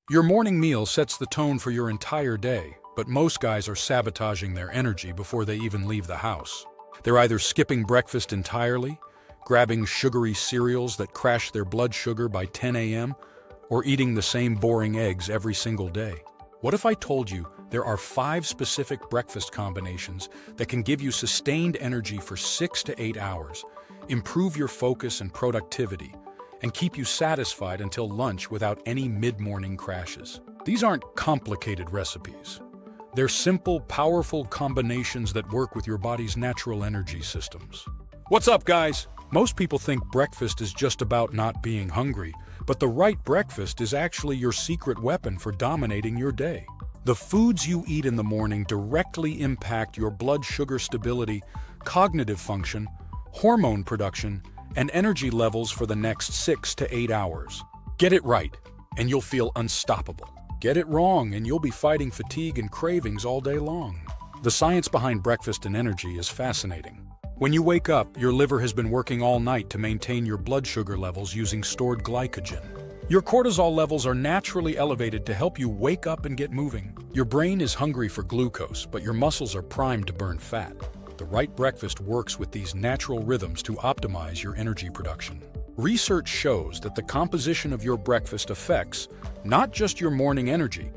Your morning meal sets the tone for your entire day, but most guys are sabotaging their energy before they even leave the house. They're either skipping breakfast entirely, grabbing sugary cereals that crash their blood sugar by 10 a.m., or eating the same boring eggs every single day. What if I told you there are 5 specific breakfast combinations that can give you sustained energy for 6 to 8 hours, improve your focus and productivity, and keep you satisfied until lunch without any mid-morning crashes? These aren't complicated recipes. They're simple, powerful combinations that work with your body's natural energy systems. What's up, guys? Most people think breakfast is just about not being hungry, but the right breakfast is actually your secret weapon for dominating your day. The foods you eat in the morning directly impact your blood sugar stability, cognitive function, hormone production, and energy levels for the next 6 to 8 hours. Get it right, and you'll feel unstoppable. Get it wrong, and you'll be fighting fatigue and cravings all day long. The science behind breakfast and energy is fascinating. When you wake up, your liver has been working all night to maintain your blood sugar levels using stored glycogen. Your cortisol levels are naturally elevated to help you wake up and get moving. Your brain is hungry for glucose, but your muscles are primed to burn fat. The right breakfast works with these natural rhythms to optimize your energy production. Research shows that the composition of your breakfast affects not just your morning energy,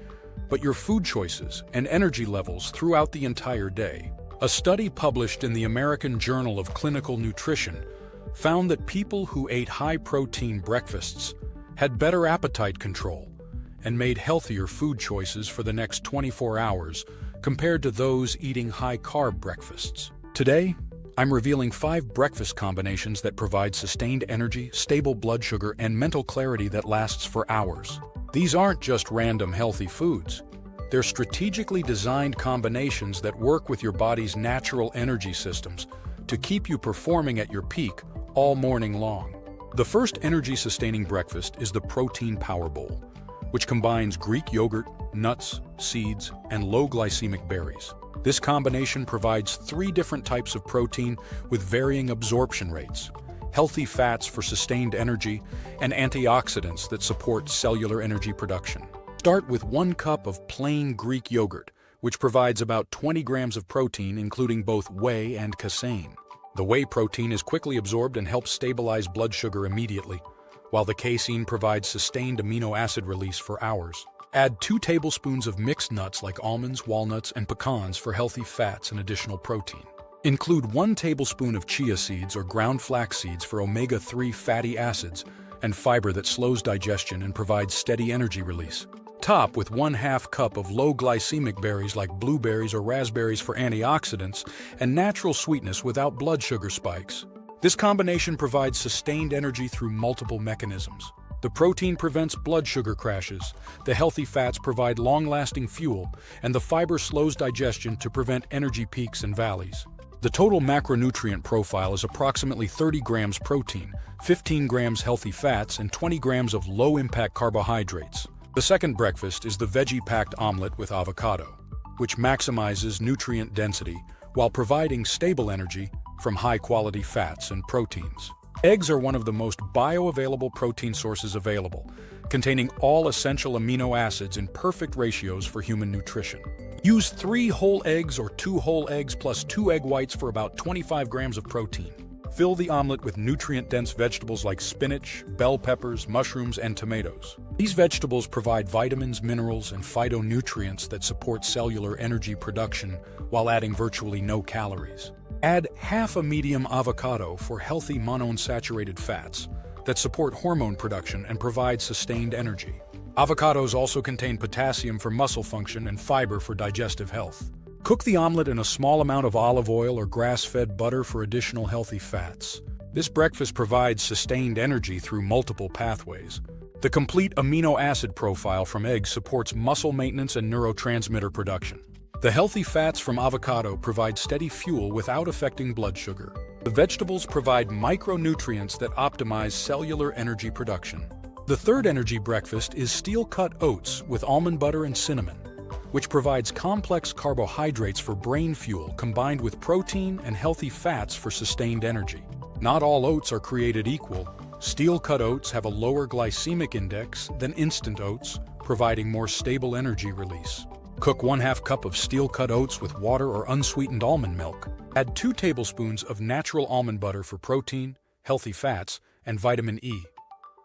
but your food choices and energy levels throughout the entire day. A study published in the American Journal of Clinical Nutrition found that people who ate high-protein breakfasts had better appetite control and made healthier food choices for the next 24 hours compared to those eating high-carb breakfasts. Today, I'm revealing 5 breakfast combinations that provide sustained energy, stable blood sugar, and mental clarity that lasts for hours. These aren't just random healthy foods. They're strategically designed combinations that work with your body's natural energy systems to keep you performing at your peak all morning long. The first energy-sustaining breakfast is the Protein Power Bowl, which combines Greek yogurt, nuts, seeds, and low-glycemic berries. This combination provides 3 different types of protein with varying absorption rates, healthy fats for sustained energy, and antioxidants that support cellular energy production. Start with 1 cup of plain Greek yogurt, which provides about 20 grams of protein, including both whey and casein. The whey protein is quickly absorbed and helps stabilize blood sugar immediately, while the casein provides sustained amino acid release for hours. Add 2 tablespoons of mixed nuts like almonds, walnuts, and pecans for healthy fats and additional protein. Include 1 tablespoon of chia seeds or ground flax seeds for omega-3 fatty acids and fiber that slows digestion and provides steady energy release. Top with 1/2 cup of low-glycemic berries like blueberries or raspberries for antioxidants and natural sweetness without blood sugar spikes. This combination provides sustained energy through multiple mechanisms. The protein prevents blood sugar crashes, the healthy fats provide long-lasting fuel, and the fiber slows digestion to prevent energy peaks and valleys. The total macronutrient profile is approximately 30 grams protein, 15 grams healthy fats, and 20 grams of low-impact carbohydrates. The second breakfast is the veggie-packed omelet with avocado, which maximizes nutrient density while providing stable energy from high-quality fats and proteins. Eggs are one of the most bioavailable protein sources available, containing all essential amino acids in perfect ratios for human nutrition. Use 3 whole eggs or 2 whole eggs plus 2 egg whites for about 25 grams of protein. Fill the omelet with nutrient-dense vegetables like spinach, bell peppers, mushrooms, and tomatoes. These vegetables provide vitamins, minerals, and phytonutrients that support cellular energy production while adding virtually no calories. Add half a medium avocado for healthy monounsaturated fats that support hormone production and provide sustained energy. Avocados also contain potassium for muscle function and fiber for digestive health. Cook the omelet in a small amount of olive oil or grass-fed butter for additional healthy fats. This breakfast provides sustained energy through multiple pathways. The complete amino acid profile from eggs supports muscle maintenance and neurotransmitter production. The healthy fats from avocado provide steady fuel without affecting blood sugar. The vegetables provide micronutrients that optimize cellular energy production. The third energy breakfast is steel-cut oats with almond butter and cinnamon, which provides complex carbohydrates for brain fuel combined with protein and healthy fats for sustained energy. Not all oats are created equal. Steel-cut oats have a lower glycemic index than instant oats, providing more stable energy release. Cook 1/2 cup of steel-cut oats with water or unsweetened almond milk. Add 2 tablespoons of natural almond butter for protein, healthy fats, and vitamin E.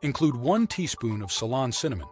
Include 1 teaspoon of Ceylon cinnamon,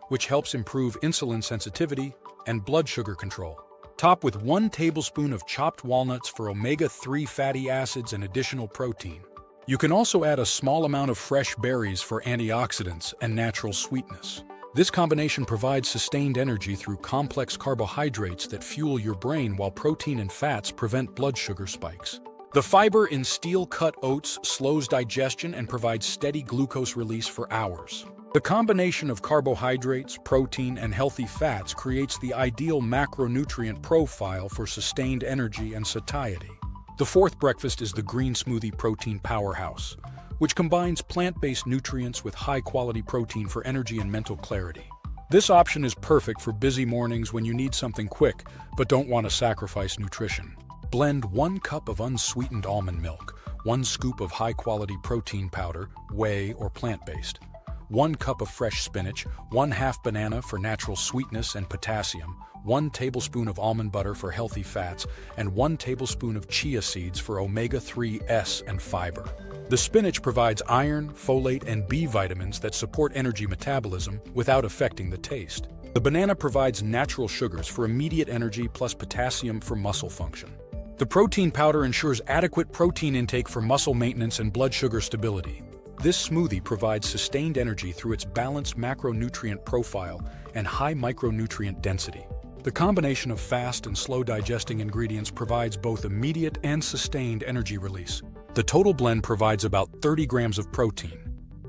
which helps improve insulin sensitivity and blood sugar control. Top with 1 tablespoon of chopped walnuts for omega-3 fatty acids and additional protein. You can also add a small amount of fresh berries for antioxidants and natural sweetness. This combination provides sustained energy through complex carbohydrates that fuel your brain while protein and fats prevent blood sugar spikes. The fiber in steel-cut oats slows digestion and provides steady glucose release for hours. The combination of carbohydrates, protein, and healthy fats creates the ideal macronutrient profile for sustained energy and satiety. The fourth breakfast is the green smoothie protein powerhouse, which combines plant-based nutrients with high-quality protein for energy and mental clarity. This option is perfect for busy mornings when you need something quick but don't want to sacrifice nutrition. Blend 1 cup of unsweetened almond milk, 1 scoop of high-quality protein powder, whey or plant-based, 1 cup of fresh spinach, 1/2 banana for natural sweetness and potassium, 1 tablespoon of almond butter for healthy fats, and 1 tablespoon of chia seeds for omega-3s and fiber. The spinach provides iron, folate, and B vitamins that support energy metabolism without affecting the taste. The banana provides natural sugars for immediate energy plus potassium for muscle function. The protein powder ensures adequate protein intake for muscle maintenance and blood sugar stability. This smoothie provides sustained energy through its balanced macronutrient profile and high micronutrient density. The combination of fast and slow-digesting ingredients provides both immediate and sustained energy release. The total blend provides about 30 grams of protein,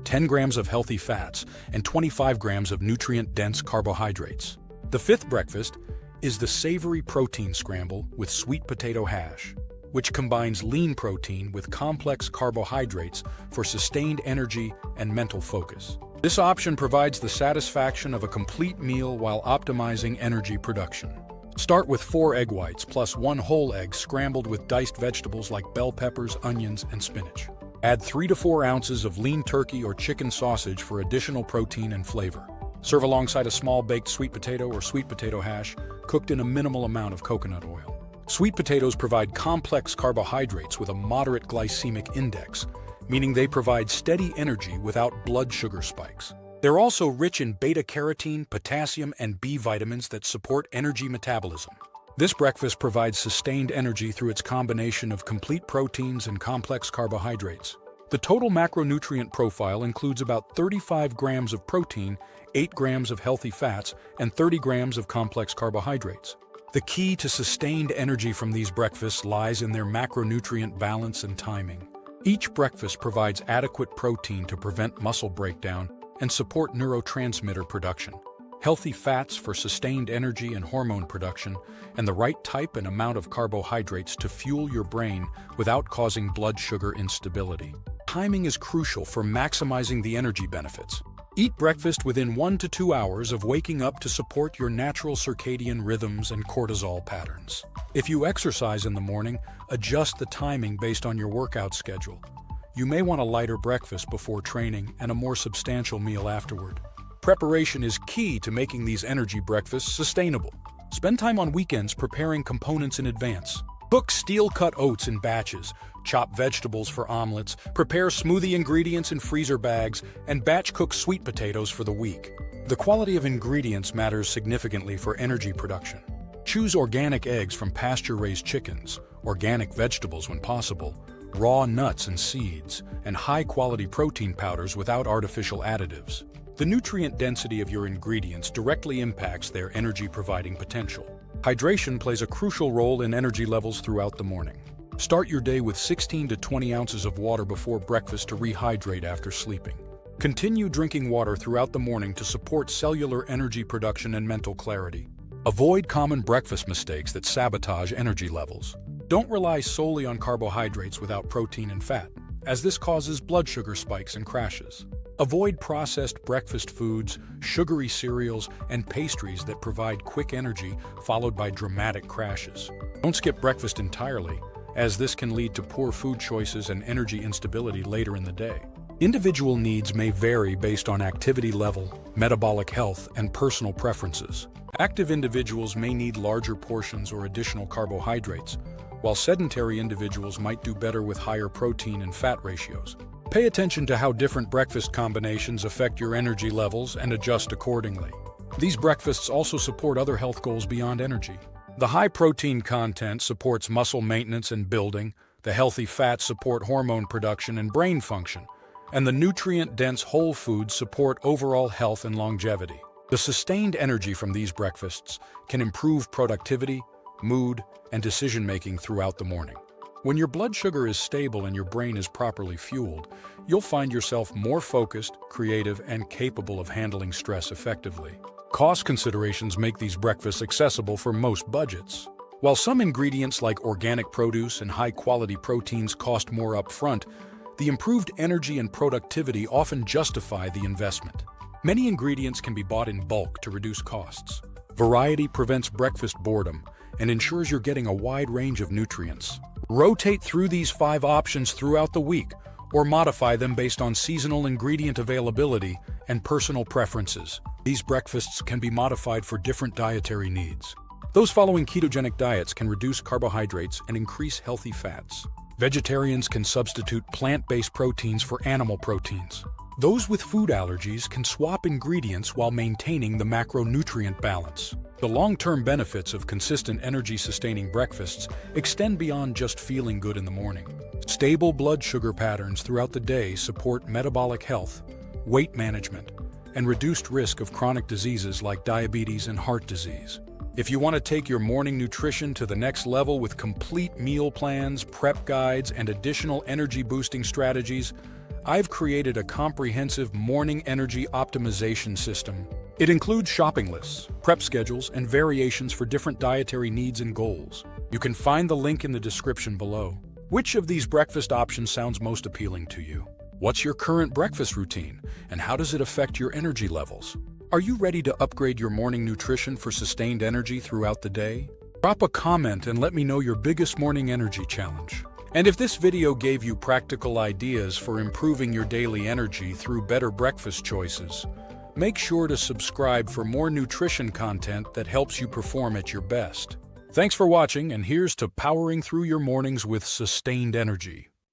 10 grams of healthy fats, and 25 grams of nutrient-dense carbohydrates. The fifth breakfast is the savory protein scramble with sweet potato hash, which combines lean protein with complex carbohydrates for sustained energy and mental focus. This option provides the satisfaction of a complete meal while optimizing energy production. Start with 4 egg whites plus 1 whole egg scrambled with diced vegetables like bell peppers, onions, and spinach. Add 3 to 4 ounces of lean turkey or chicken sausage for additional protein and flavor. Serve alongside a small baked sweet potato or sweet potato hash cooked in a minimal amount of coconut oil. Sweet potatoes provide complex carbohydrates with a moderate glycemic index, meaning they provide steady energy without blood sugar spikes. They're also rich in beta-carotene, potassium, and B vitamins that support energy metabolism. This breakfast provides sustained energy through its combination of complete proteins and complex carbohydrates. The total macronutrient profile includes about 35 grams of protein, 8 grams of healthy fats, and 30 grams of complex carbohydrates. The key to sustained energy from these breakfasts lies in their macronutrient balance and timing. Each breakfast provides adequate protein to prevent muscle breakdown and support neurotransmitter production, healthy fats for sustained energy and hormone production, and the right type and amount of carbohydrates to fuel your brain without causing blood sugar instability. Timing is crucial for maximizing the energy benefits. Eat breakfast within 1 to 2 hours of waking up to support your natural circadian rhythms and cortisol patterns. If you exercise in the morning, adjust the timing based on your workout schedule. You may want a lighter breakfast before training and a more substantial meal afterward. Preparation is key to making these energy breakfasts sustainable. Spend time on weekends preparing components in advance. Cook steel-cut oats in batches, chop vegetables for omelets, prepare smoothie ingredients in freezer bags, and batch cook sweet potatoes for the week. The quality of ingredients matters significantly for energy production. Choose organic eggs from pasture-raised chickens, organic vegetables when possible, raw nuts and seeds, and high-quality protein powders without artificial additives. The nutrient density of your ingredients directly impacts their energy-providing potential. Hydration plays a crucial role in energy levels throughout the morning. Start your day with 16 to 20 ounces of water before breakfast to rehydrate after sleeping. Continue drinking water throughout the morning to support cellular energy production and mental clarity. Avoid common breakfast mistakes that sabotage energy levels. Don't rely solely on carbohydrates without protein and fat, as this causes blood sugar spikes and crashes. Avoid processed breakfast foods, sugary cereals, and pastries that provide quick energy followed by dramatic crashes. Don't skip breakfast entirely, as this can lead to poor food choices and energy instability later in the day. Individual needs may vary based on activity level, metabolic health, and personal preferences. Active individuals may need larger portions or additional carbohydrates, while sedentary individuals might do better with higher protein and fat ratios. Pay attention to how different breakfast combinations affect your energy levels and adjust accordingly. These breakfasts also support other health goals beyond energy. The high protein content supports muscle maintenance and building, the healthy fats support hormone production and brain function, and the nutrient-dense whole foods support overall health and longevity. The sustained energy from these breakfasts can improve productivity, mood, and decision-making throughout the morning. When your blood sugar is stable and your brain is properly fueled, you'll find yourself more focused, creative, and capable of handling stress effectively. Cost considerations make these breakfasts accessible for most budgets. While some ingredients like organic produce and high-quality proteins cost more upfront, the improved energy and productivity often justify the investment. Many ingredients can be bought in bulk to reduce costs. Variety prevents breakfast boredom and ensures you're getting a wide range of nutrients. Rotate through these 5 options throughout the week, or modify them based on seasonal ingredient availability and personal preferences. These breakfasts can be modified for different dietary needs. Those following ketogenic diets can reduce carbohydrates and increase healthy fats. Vegetarians can substitute plant-based proteins for animal proteins. Those with food allergies can swap ingredients while maintaining the macronutrient balance. The long-term benefits of consistent energy-sustaining breakfasts extend beyond just feeling good in the morning. Stable blood sugar patterns throughout the day support metabolic health, weight management, and reduced risk of chronic diseases like diabetes and heart disease. If you want to take your morning nutrition to the next level with complete meal plans, prep guides, and additional energy-boosting strategies, I've created a comprehensive morning energy optimization system. It includes shopping lists, prep schedules, and variations for different dietary needs and goals. You can find the link in the description below. Which of these breakfast options sounds most appealing to you? What's your current breakfast routine, and how does it affect your energy levels? Are you ready to upgrade your morning nutrition for sustained energy throughout the day? Drop a comment and let me know your biggest morning energy challenge. And if this video gave you practical ideas for improving your daily energy through better breakfast choices, make sure to subscribe for more nutrition content that helps you perform at your best. Thanks for watching, and here's to powering through your mornings with sustained energy.